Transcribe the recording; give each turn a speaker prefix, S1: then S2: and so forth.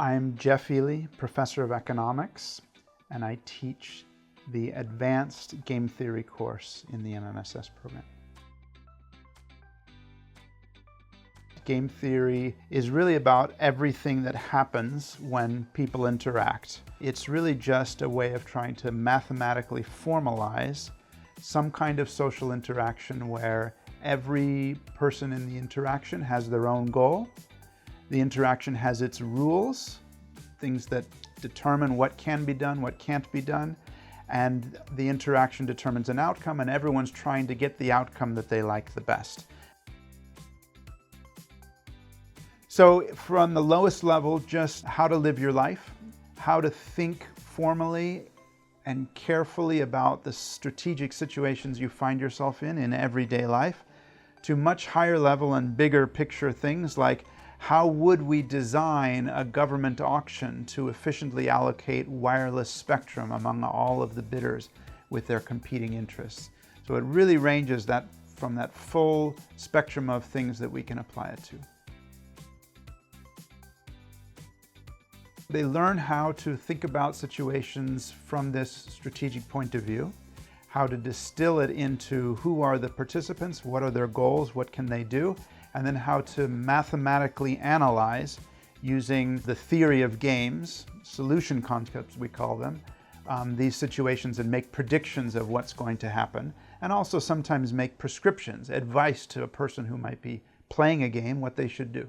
S1: I'm Jeff Ely, Professor of Economics, and I teach the Advanced Game Theory course in the MMSS program. Game theory is really about everything that happens when people interact. It's really just a way of trying to mathematically formalize some kind of social interaction where every person in the interaction has their own goal. The interaction has its rules, things that determine what can be done, what can't be done, and the interaction determines an outcome, and everyone's trying to get the outcome that they like the best. So from the lowest level, just how to live your life, how to think formally and carefully about the strategic situations you find yourself in everyday life, to much higher level and bigger picture things like how would we design a government auction to efficiently allocate wireless spectrum among all of the bidders with their competing interests. So it really ranges from that full spectrum of things that we can apply it to. They learn how to think about situations from this strategic point of view, how to distill it into who are the participants, what are their goals, what can they do, and then how to mathematically analyze using the theory of games, solution concepts we call them, these situations and make predictions of what's going to happen, and also sometimes make prescriptions, advice to a person who might be playing a game, what they should do.